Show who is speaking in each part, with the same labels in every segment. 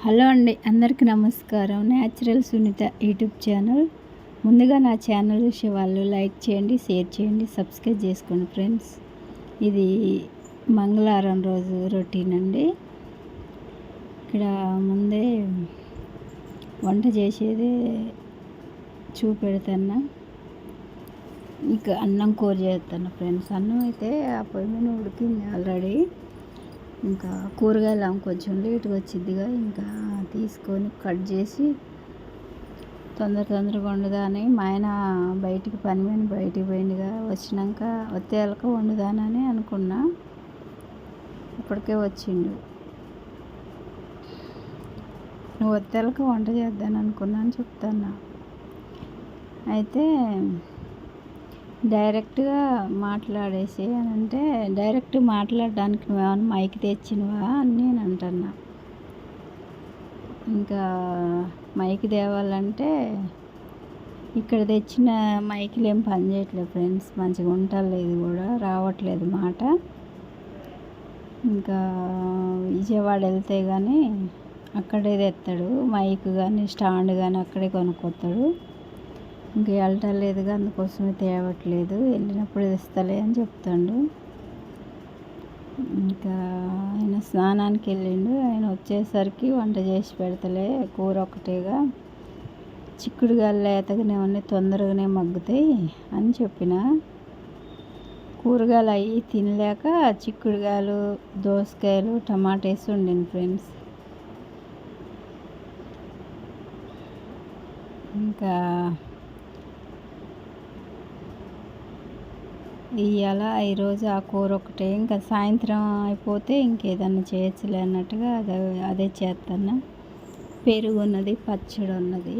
Speaker 1: Hello అండి, అందరికీ నమస్కారం. Natural Sunitha YouTube channel. ముందుగా నా ఛానల్ చూసే వాళ్ళు లైక్ చేయండి, షేర్ చేయండి, సబ్స్క్రైబ్ చేసుకోండి ఫ్రెండ్స్. ఇది మంగళవారం రోజు రొటీన్ అండి. ఇక్కడ ముందే వంట చేసేది చూపెడతాను. ఇంకా అన్నం కూర చేస్తాను ఫ్రెండ్స్. అన్నం అయితే ఆ పొయ్యి మీద ఉడికింది ఆల్రెడీ. ఇంకా కూరగాయలు కొంచెం లేట్గా వచ్చిద్దిగా, ఇంకా తీసుకొని కట్ చేసి తొందరగా వండుదాని. మా ఆయన పని మీద బయటికి పోయిందిగా, వచ్చినాక వచ్చేయాలక వండుదానని అనుకున్నా. ఇప్పటికే వచ్చిండు. నువ్వు వచ్చేయాలక వంట చేద్దాను అనుకున్నాను చెప్తాను. అయితే డైరెక్ట్గా మాట్లాడేసి అని అంటే, డైరెక్ట్ మాట్లాడడానికి నువ్వేమన్నా మైక్ తెచ్చినవా అని నేను అంటున్నా. ఇంకా మైక్ తేవాలంటే ఇక్కడ తెచ్చిన మైకులు ఏం పని చేయట్లేదు ఫ్రెండ్స్. మంచిగా ఉండలేదు కూడా, రావట్లేదు మాట. ఇంకా విజయవాడ వెళ్తే కానీ అక్కడే తెస్తాడు మైక్ కానీ స్టాండ్ కానీ, అక్కడే కొనుక్కొస్తాడు. ఇంకా వెళ్ళటలేదుగా, అందుకోసమే తేవట్లేదు. వెళ్ళినప్పుడు తెస్తలే అని చెప్తాడు. ఇంకా ఆయన స్నానానికి వెళ్ళిండు. ఆయన వచ్చేసరికి వంట చేసి పెడతలే, కూర ఒకటేగా, చిక్కుడుగాయలు లేతగానే ఉన్నాయి, తొందరగానే మగ్గుతాయి అని చెప్పిన. కూరగాయలు అవి తినలేక చిక్కుడుగాయలు, దోసకాయలు, టమాటా వేసి వండింది ఫ్రెండ్స్. ఇంకా ఈరోజు ఆ కూర ఒకటే, ఇంకా సాయంత్రం అయిపోతే ఇంకేదన్నా చేయొచ్చులే అన్నట్టుగా అదే చేస్తాను. పెరుగు ఉన్నది, పచ్చడి ఉన్నది.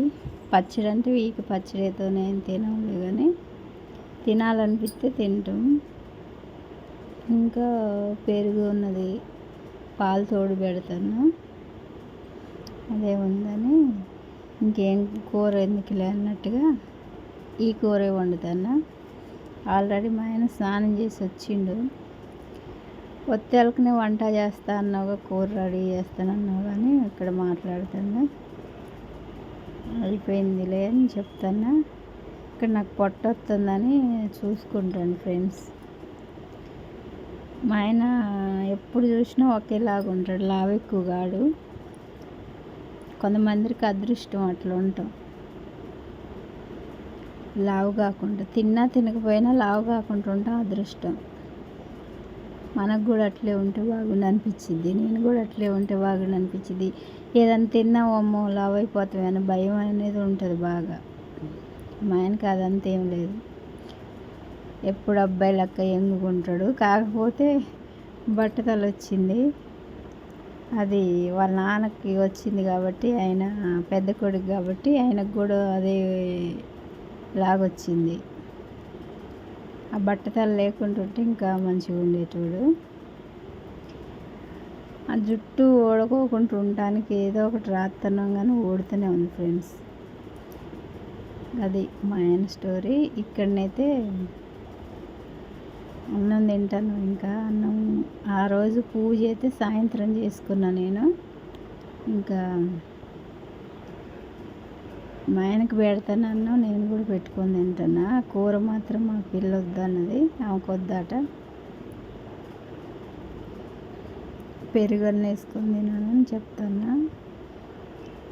Speaker 1: పచ్చడి అంటే వీకి పచ్చడితో నేను తినలే, కానీ తినాలనిపిస్తే తింటాం. ఇంకా పెరుగు ఉన్నది, పాలు తోడు పెడతాను. అదే ఉందని ఇంకేం కూర ఎందుకులే అన్నట్టుగా ఈ కూరే వండుతాను. ఆల్రెడీ మా ఆయన స్నానం చేసి వచ్చిండు. ఒత్తేలకనే వంట చేస్తా అన్నావుగా, కూర రెడీ చేస్తానన్నావు, కానీ ఇక్కడ మాట్లాడుతాను. అయిపోయిందిలే అని చెప్తాను. ఇక్కడ నాకు పొట్ట వస్తుందని చూసుకుంటాను ఫ్రెండ్స్. మా ఆయన ఎప్పుడు చూసినా ఒకేలాగా ఉంటాడు, లావు ఎక్కువ కాడు. కొంతమందికి అదృష్టం అట్లా ఉంటాం, లావు కాకుండా. తినకపోయినా లావు కాకుండా ఉంటాం అదృష్టం. మనకు కూడా అట్లే ఉంటే బాగుండు అనిపించింది. నేను కూడా అట్లే ఉంటే బాగుండు అనిపించింది. ఏదైనా తిన్నామో లావు అయిపోతామని భయం అనేది ఉంటుంది బాగా. మా ఆయనకి అదంతా ఏం లేదు, ఎప్పుడు అబ్బాయి లెక్క ఎంగుకుంటాడు. కాకపోతే బట్టతలు వచ్చింది, అది వాళ్ళ నాన్నకి వచ్చింది కాబట్టి, ఆయన పెద్ద కొడుకు కాబట్టి ఆయనకు కూడా అదే లాగొచ్చింది. ఆ బట్టతలు లేకుంటుంటే ఇంకా మంచిగా ఉండేటోడు. ఆ జుట్టు ఓడుకోకుండా ఉండటానికి ఏదో ఒకటి రాస్తున్నాం, కానీ ఓడుతూనే ఉంది ఫ్రెండ్స్. అది మా ఆయన స్టోరీ. ఇక్కడనైతే అన్నం తింటాను. ఇంకా అన్నం ఆ రోజు పూజ అయితే సాయంత్రం చేసుకున్నా నేను. ఇంకా మా ఆయనకు పెడతాను అన్నం, నేను కూడా పెట్టుకొని తింటున్నా. కూర మాత్రం మా పిల్ల వద్దన్నది, ఆమెకు వద్దట. పెరుగన్న వేసుకొని తినాలని చెప్తాను.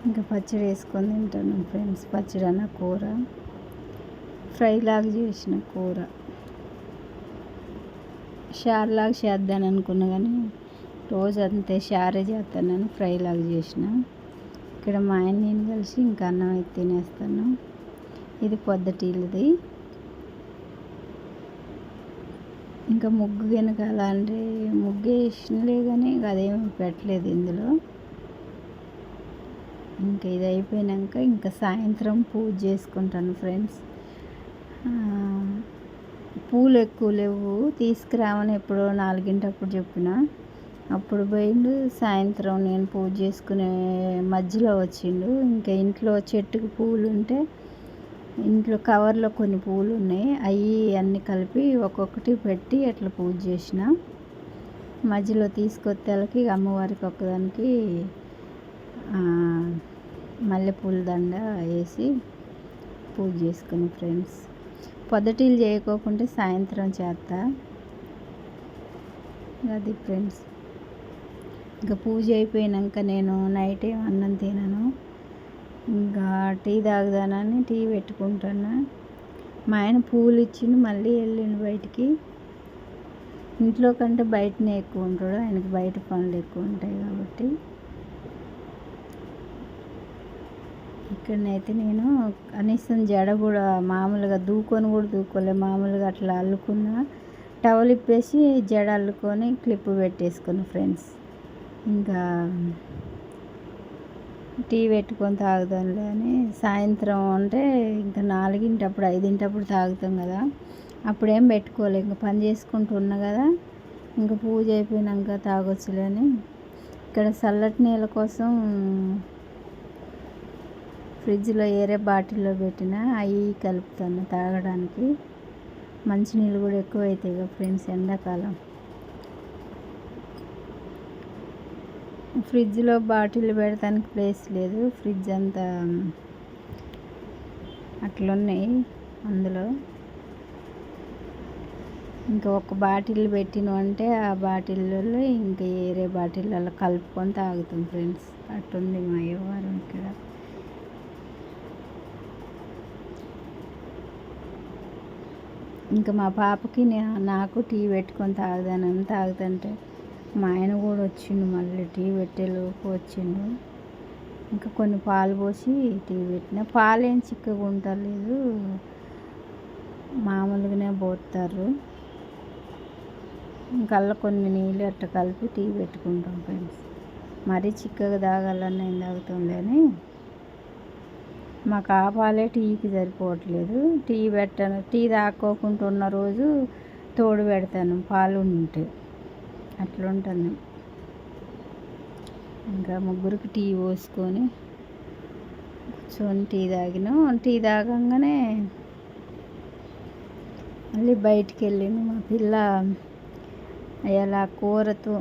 Speaker 1: ఇంకా పచ్చడి వేసుకొని తింటాను ఫ్రెండ్స్. పచ్చడి అన్న కూర ఫ్రై లాగా చేసిన కూర, షార్ లాగా చేద్దాను అనుకున్నా, కానీ రోజు అంతే షారే చేస్తానని ఫ్రై లాగా చేసిన. ఇక్కడ మా ఆయన నేను కలిసి ఇంకా అన్నం అయితే తినేస్తాను. ఇది పొద్దుటిల్లుది. ఇంకా ముగ్గు వెనకాల అంటే ముగ్గు వేసినలే, కానీ అదేమీ పెట్టలేదు ఇందులో. ఇంకా ఇది అయిపోయాక ఇంకా సాయంత్రం పూజ చేసుకుంటాను ఫ్రెండ్స్. పూలు ఎక్కువ లేవు, తీసుకురావని ఎప్పుడో 4 చెప్పిన. అప్పుడు పోయిండు. సాయంత్రం నేను పూజ చేసుకునే మధ్యలో వచ్చిండు. ఇంకా ఇంట్లో చెట్టుకు పూలు ఉంటే, ఇంట్లో కవర్లో కొన్ని పూలు ఉన్నాయి, అవి అన్నీ కలిపి ఒక్కొక్కటి పెట్టి అట్లా పూజ చేసిన. మధ్యలో తీసుకొచ్చేళ్ళకి అమ్మవారికి ఒక్కదానికి మల్లెపూల దండ వేసి పూజ చేసుకుని ఫ్రెండ్స్. పొద్దుటీలు చేయకోకుంటే సాయంత్రం చేస్తా. అది ఫ్రెండ్స్. ఇంకా పూజ అయిపోయాక నేను నైట్ ఏం అన్నం తినను, ఇంకా టీ తాగుదానని టీ పెట్టుకుంటున్నా. మా ఆయన పూలు ఇచ్చిండు, మళ్ళీ వెళ్ళిండు బయటికి. ఇంట్లో కంటే బయటనే ఎక్కువ ఉంటాడు, ఆయనకి బయట పనులు ఎక్కువ ఉంటాయి కాబట్టి. ఇక్కడనైతే నేను కనీసం జడ కూడా మామూలుగా దూకొని కూడా దూకోలే, మామూలుగా అట్లా అల్లుకున్నా. టవల్ ఇప్పేసి జడ అల్లుకొని క్లిప్ పెట్టేసుకుని ఫ్రెండ్స్. ఇంకా టీ పెట్టుకొని తాగుదాంలే అని. సాయంత్రం అంటే ఇంకా 4 5 తాగుతాం కదా, అప్పుడేం పెట్టుకోలే, ఇంకా పని చేసుకుంటూ ఉన్నా కదా, ఇంకా పూజ అయిపోయినాక తాగొచ్చులే అని. ఇక్కడ చల్లటి నీళ్ళ కోసం ఫ్రిడ్జ్లో ఏరే బాటిల్లో పెట్టిన, అవి కలుపుతాను తాగడానికి. మంచినీళ్ళు కూడా ఎక్కువ అవుతాయి కదా ఫ్రెండ్స్ ఎండాకాలం. ఫ్రిడ్జ్లో బాటిల్ పెడతానికి ప్లేస్ లేదు, ఫ్రిడ్జ్ అంతా అట్లున్నాయి అందులో. ఇంకా ఒక బాటిల్ పెట్టిన అంటే ఆ బాటిల్లో ఇంకా వేరే బాటిల్లో కలుపుకొని తాగుతాం ఫ్రెండ్స్. అట్టుంది మా వ్యవహారం ఇక్కడ. ఇంకా మా పాపకి నాకు టీ పెట్టుకొని తాగుదానని తాగుతుంటే మా ఆయన కూడా వచ్చిండు, మళ్ళీ టీ పెట్టేలోపు వచ్చిండు. ఇంకా కొన్ని పాలు పోసి టీ పెట్టిన. పాలేం చిక్కగా ఉండలేదు, మామూలుగానే పోస్తారు. ఇంకా అలా కొన్ని నీళ్ళు అట్ట కలిపి టీ పెట్టుకుంటాం ఫ్రెండ్స్. మరీ చిక్కగా తాగాలన్నా ఏం తాగుతాంలే అని. మాకు ఆ పాలే టీకి సరిపోవట్లేదు. టీ పెట్టాను, టీ తాక్కోకుండా ఉన్న రోజు తోడు పెడతాను పాలు ఉంటే, అట్లుంటుంది. ఇంకా ముగ్గురికి టీ పోసుకొని కూర్చొని టీ తాగినాం. టీ తాగంగానే మళ్ళీ బయటికి వెళ్ళిండు మా పిల్ల. అలా కూరతో,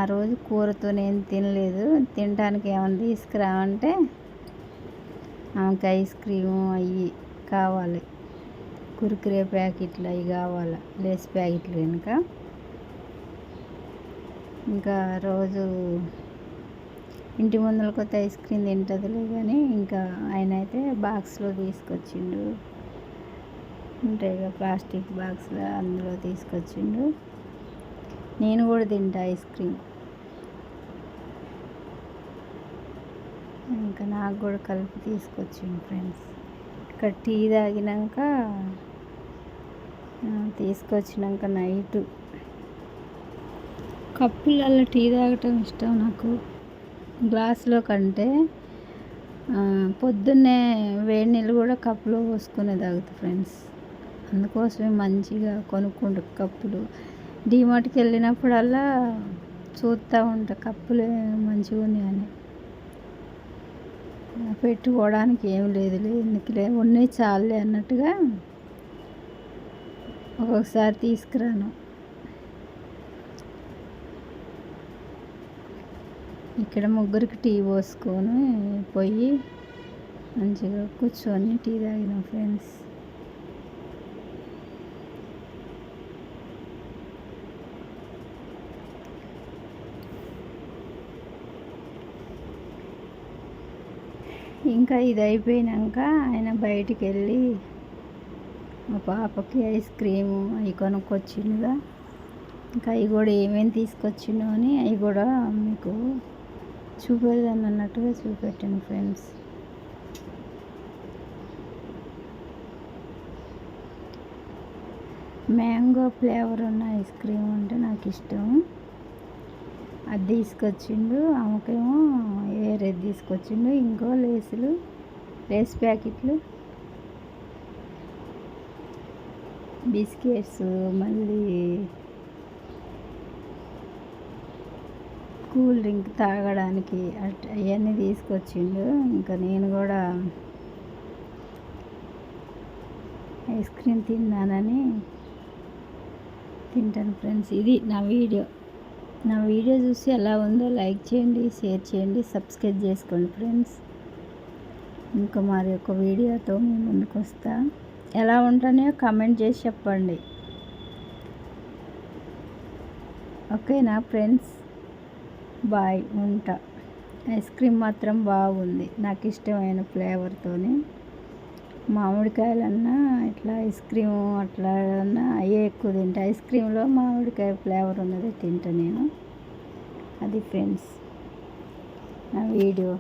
Speaker 1: ఆ రోజు కూరతో నేను తినలేదు, తినడానికి ఏమైనా తీసుకురామంటే ఆమెకి ఐస్ క్రీము అవి కావాలి, కుర్కురే ప్యాకెట్లు అవి కావాలి, లేస్ ప్యాకెట్లు కనుక. ఇంకా రోజు ఇంటి ముందర కొత్త ఐస్ క్రీమ్ తింటుందిలే కానీ, ఇంకా ఆయన అయితే బాక్స్లో తీసుకొచ్చిండు, ఉంటాయి కదా ప్లాస్టిక్ బాక్స్లో, అందులో తీసుకొచ్చిండు. నేను కూడా తింటా ఐస్ క్రీమ్. ఇంకా నాకు కూడా కలిపి తీసుకొచ్చిండు ఫ్రెండ్స్. ఇక్కడ టీ తాగినాక తీసుకొచ్చినాక నైట్ కప్పులలో టీ తాగటం ఇష్టం నాకు, గ్లాసులో కంటే. పొద్దున్నే వేడి నీళ్ళు కూడా కప్పులో పోసుకొని తాగుతా ఫ్రెండ్స్. అందుకోసమే మంచిగా కొనుక్కుంటా కప్పులు. డీమార్ట్కి వెళ్ళినప్పుడల్లా చూస్తూ ఉంటా కప్పులు మంచిగా ఉన్నాయని. పెట్టుకోవడానికి ఏం లేదులే, ఎందుకులే ఉన్నాయి చాలులే అన్నట్టుగా ఒక్కొక్కసారి తీసుకురాను. ఇక్కడ ముగ్గురికి టీ పోసుకొని పోయి మంచిగా కూర్చొని టీ తాగినాం ఫ్రెండ్స్. ఇంకా ఇది అయిపోయినాక ఆయన బయటికి వెళ్ళి మా పాపకి ఐస్ క్రీము అవి కొనుక్కొచ్చిండుగా. ఇంకా అవి కూడా ఏమేమి తీసుకొచ్చిండో అని అవి కూడా మీకు చూపెడదాను అన్నట్టుగా చూపెట్టాను ఫ్రెండ్స్. మ్యాంగో ఫ్లేవర్ ఉన్న ఐస్ క్రీమ్ అంటే నాకు ఇష్టం, అది తీసుకొచ్చిండు. ఆమెకేమో వేరేది తీసుకొచ్చిండు, ఇంకో లేస్ ప్యాకెట్లు, బిస్కెట్స్, మళ్ళీ కూల్ డ్రింక్ తాగడానికి అవన్నీ తీసుకొచ్చిండు. ఇంకా నేను కూడా ఐస్ క్రీమ్ తిన్నానని తింటాను ఫ్రెండ్స్. ఇది నా వీడియో చూసి ఎలా ఉందో లైక్ చేయండి, షేర్ చేయండి, సబ్స్క్రైబ్ చేసుకోండి ఫ్రెండ్స్. ఇంకా మరి ఒక వీడియోతో మీ ముందుకు వస్తా. ఎలా ఉంటానో కామెంట్ చేసి చెప్పండి. ఓకేనా ఫ్రెండ్స్, బాయ్, ఉంటా. ఐస్ క్రీమ్ మాత్రం బాగుంది, నాకు ఇష్టమైన ఫ్లేవర్తోని. మామిడికాయలన్నా ఇట్లా ఐస్ క్రీము అట్లా అన్నా అయ్యే ఎక్కువ తింటా. ఐస్ క్రీమ్లో మామిడికాయ ఫ్లేవర్ ఉన్నది తింటా నేను. అది ఫ్రెండ్స్ నా వీడియో.